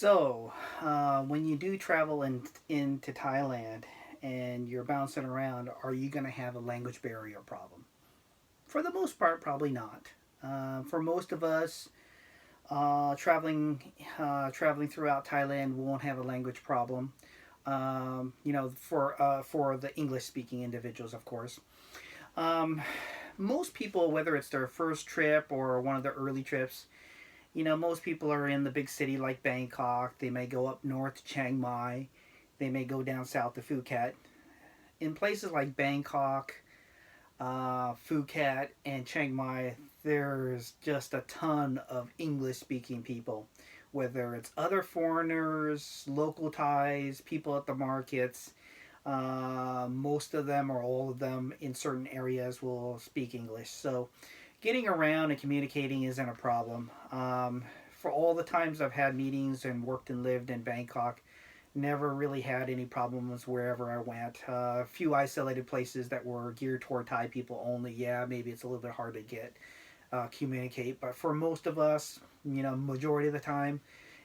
When you do travel into Thailand and you're bouncing around, are you going to have a language barrier problem? For the most part, probably not. For most of us, traveling throughout Thailand won't have a language problem. For the English speaking individuals, of course. Um, Most people, whether it's their first trip or one of their early trips, most people are in the big city like Bangkok. They may go up north to Chiang Mai. They may go down south to Phuket. In places like Bangkok, Phuket, and Chiang Mai, there's just a ton of English speaking people. Whether it's other foreigners, local Thais, people at the markets, most of them or all of them in certain areas will speak English. So getting around and communicating isn't a problem. For all the times I've had meetings and worked and lived in Bangkok, never really had any problems wherever I went. A few isolated places that were geared toward Thai people only. Yeah, maybe it's a little bit hard to get communicate, but for most of us, majority of the time,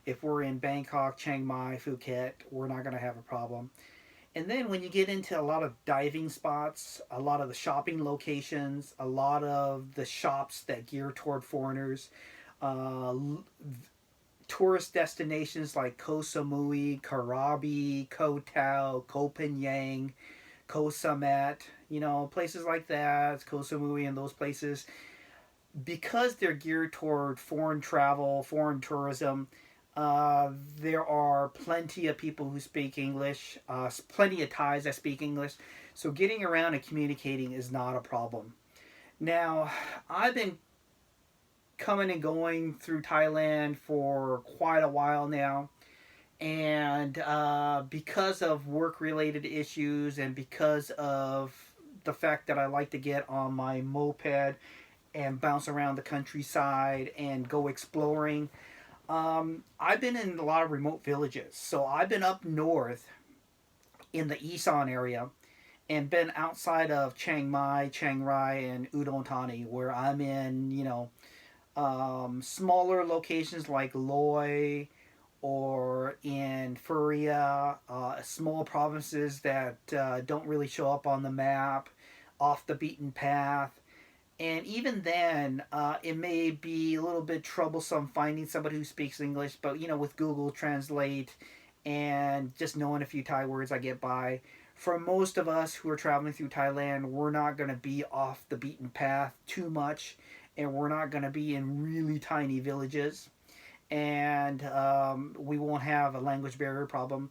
if we're in Bangkok, Chiang Mai, Phuket, we're not going to have a problem. And then when you get into a lot of diving spots, a lot of the shopping locations, a lot of the shops that gear toward foreigners, uh, tourist destinations like Koh Samui, Krabi, Koh Tao, Koh Phangan, Koh Samet, places like that, Koh Samui and those places, because they're geared toward foreign travel, foreign tourism, there are plenty of people who speak English, plenty of Thais that speak English. So getting around and communicating is not a problem. Now, I've been coming and going through Thailand for quite a while now. And because of work related issues and because of the fact that I like to get on my moped and bounce around the countryside and go exploring, I've been in a lot of remote villages. So I've been up north in the Isan area and been outside of Chiang Mai, Chiang Rai, and Udon Thani, where I'm in, smaller locations like Loy or in Furia, small provinces that don't really show up on the map, off the beaten path. And even then, it may be a little bit troublesome finding somebody who speaks English, but with Google Translate and just knowing a few Thai words, I get by. For most of us who are traveling through Thailand, we're not going to be off the beaten path too much, and we're not going to be in really tiny villages, and we won't have a language barrier problem.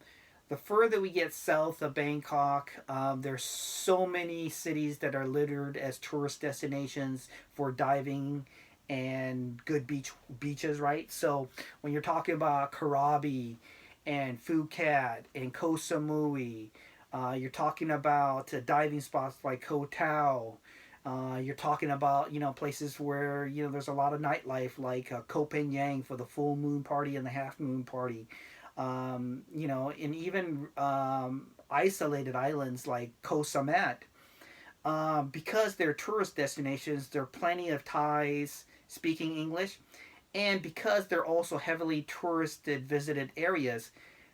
The further we get south of Bangkok, there's so many cities that are littered as tourist destinations for diving and good beaches, right? So when you're talking about Krabi and Phuket and Koh Samui, you're talking about diving spots like Koh Tao. You're talking about places where there's a lot of nightlife like Koh Phangan for the full moon party and the half moon party. And even isolated islands like Koh Samet, because they're tourist destinations, there are plenty of Thais speaking English, and because they're also heavily touristed, visited areas,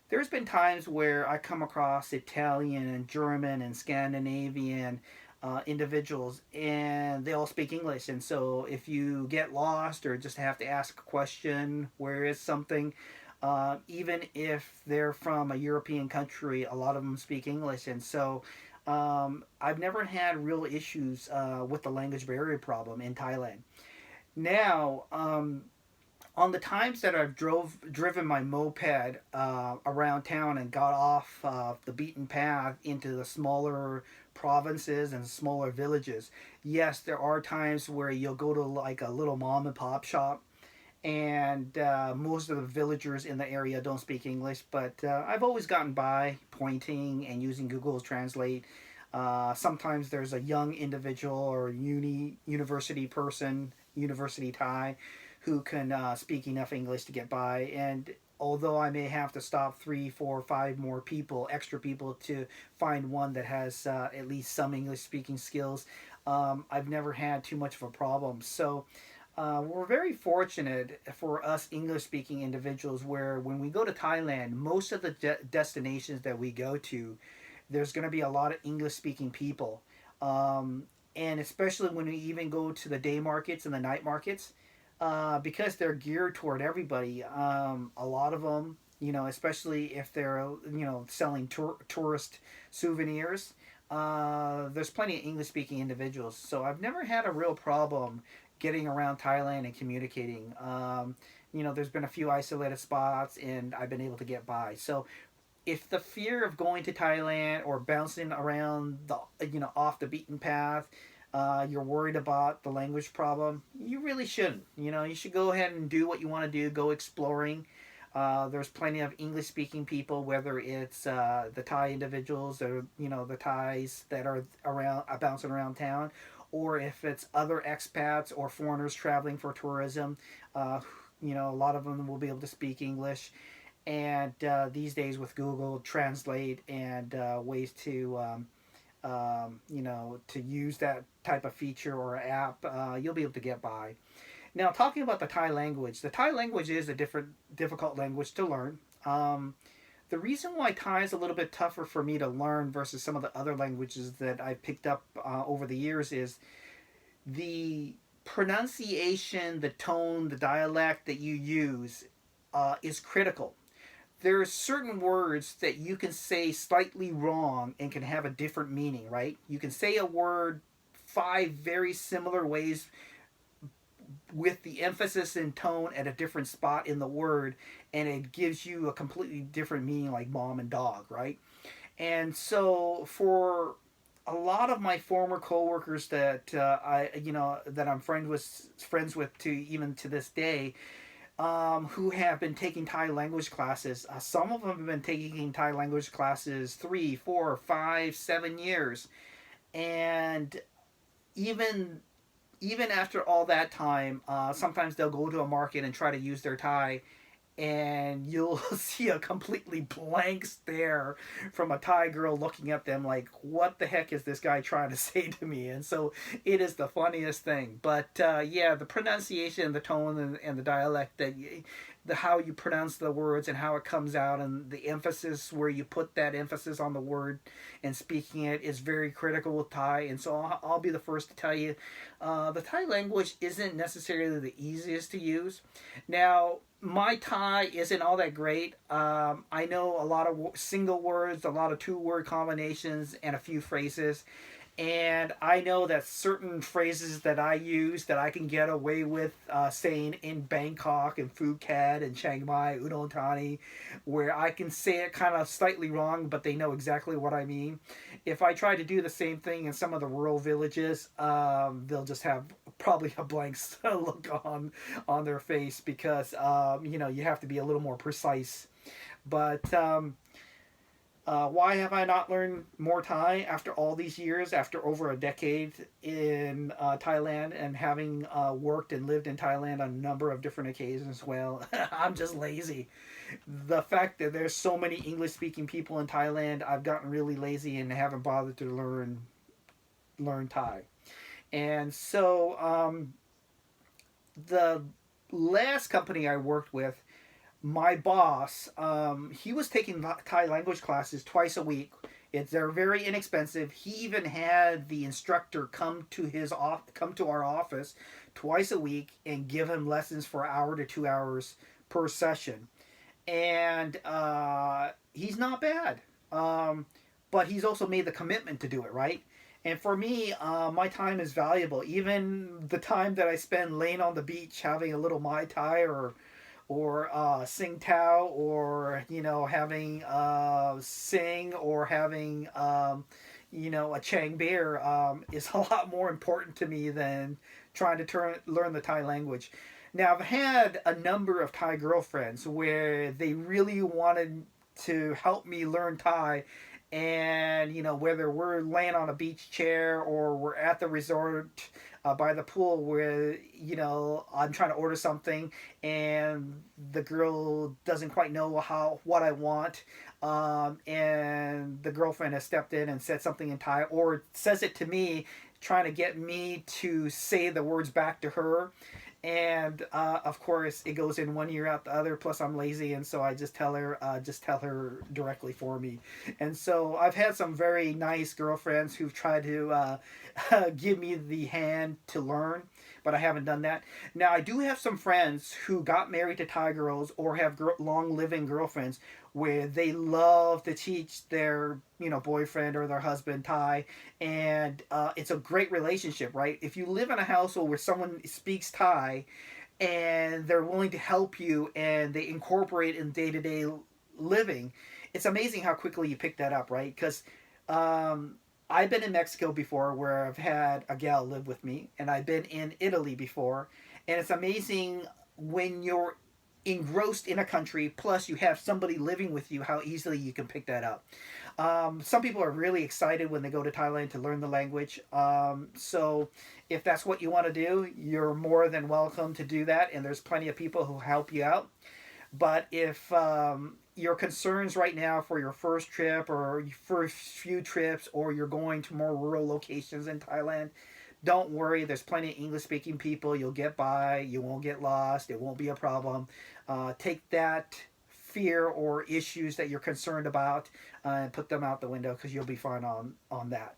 there's been times where I come across Italian and German and Scandinavian individuals, and they all speak English. And so, if you get lost or just have to ask a question, where is something, even if they're from a European country, a lot of them speak English. And so, I've never had real issues with the language barrier problem in Thailand. Now, on the times that I've driven my moped around town and got off the beaten path into the smaller provinces and smaller villages, yes, there are times where you'll go to like a little mom and pop shop, and most of the villagers in the area don't speak English, but I've always gotten by pointing and using Google Translate. Sometimes there's a young individual or university person, university Thai, who can speak enough English to get by. And although I may have to stop three, four, five more people, extra people, to find one that has at least some English speaking skills, I've never had too much of a problem. So We're very fortunate for us English speaking individuals where when we go to Thailand, most of the destinations that we go to, there's going to be a lot of English speaking people. Um, and especially when we even go to the day markets and the night markets, because they're geared toward everybody, a lot of them, especially if they're, selling tourist souvenirs, there's plenty of English speaking individuals. So I've never had a real problem getting around Thailand and communicating. There's been a few isolated spots and I've been able to get by. So if the fear of going to Thailand or bouncing around the off the beaten path, you're worried about the language problem, you really shouldn't. You should go ahead and do what you want to do. Go exploring. There's plenty of English speaking people, whether it's the Thai individuals or the Thais that are around bouncing around town, or if it's other expats or foreigners traveling for tourism. Uh, a lot of them will be able to speak English, and these days with Google Translate and ways to use that type of feature or app, you'll be able to get by. Now, talking about the Thai language is a difficult language to learn. The reason why Thai is a little bit tougher for me to learn versus some of the other languages that I picked up over the years is the pronunciation, the tone, the dialect that you use is critical. There's certain words that you can say slightly wrong and can have a different meaning, right? You can say a word five very similar ways with the emphasis and tone at a different spot in the word, and it gives you a completely different meaning, like mom and dog, right? And so for a lot of my former coworkers that that I'm friends with to even to this day, who have been taking Thai language classes. Some of them have been taking Thai language classes 3, 4, 5, 7 years, and even even after all that time, sometimes they'll go to a market and try to use their Thai, and you'll see a completely blank stare from a Thai girl looking at them like, what the heck is this guy trying to say to me? And so it is the funniest thing. But yeah, the pronunciation, the tone, and the dialect, the how you pronounce the words and how it comes out, and the emphasis where you put that emphasis on the word and speaking it is very critical with Thai. And so I'll be the first to tell you, the Thai language isn't necessarily the easiest to use. Now, my Thai isn't all that great. I know a lot of single words, a lot of two-word combinations, and a few phrases. And I know that certain phrases that I use that I can get away with saying in Bangkok and Phuket and Chiang Mai, Udon Thani, where I can say it kind of slightly wrong, but they know exactly what I mean. If I try to do the same thing in some of the rural villages, they'll just have probably a blank look on their face because you have to be a little more precise. But why have I not learned more Thai after all these years, after over a decade in Thailand and having worked and lived in Thailand on a number of different occasions? Well, I'm just lazy. The fact that there's so many English speaking people in Thailand, I've gotten really lazy and haven't bothered to learn Thai. And so the last company I worked with, my boss, he was taking Thai language classes twice a week. They're very inexpensive. He even had the instructor come to our office twice a week and give him lessons for an hour to 2 hours per session. And he's not bad, but he's also made the commitment to do it, right. And for me, my time is valuable. Even the time that I spend laying on the beach having a little mai tai or sing tao, or having sing, or having a chang beer, is a lot more important to me than trying to learn the Thai language. Now, I've had a number of Thai girlfriends where they really wanted to help me learn Thai, and whether we're laying on a beach chair or we're at the resort by the pool, where I'm trying to order something and the girl doesn't quite know what I want, and the girlfriend has stepped in and said something in Thai, or says it to me, trying to get me to say the words back to her. And of course, it goes in one ear out the other. Plus, I'm lazy, and so I just tell her directly for me. And so I've had some very nice girlfriends who've tried to give me the hand to learn, but I haven't done that. Now, I do have some friends who got married to Thai girls or have long living girlfriends where they love to teach their boyfriend or their husband Thai, and it's a great relationship, right? If you live in a household where someone speaks Thai and they're willing to help you and they incorporate in day to day living, it's amazing how quickly you pick that up, right? Because um, I've been in Mexico before where I've had a gal live with me, and I've been in Italy before, and it's amazing when you're engrossed in a country plus you have somebody living with you how easily you can pick that up. Some people are really excited when they go to Thailand to learn the language. So if that's what you want to do, you're more than welcome to do that, and there's plenty of people who help you out. But if your concerns right now for your first trip or your first few trips, or you're going to more rural locations in Thailand, don't worry. There's plenty of English speaking people. You'll get by. You won't get lost. It won't be a problem. Take that fear or issues that you're concerned about and put them out the window because you'll be fine on that.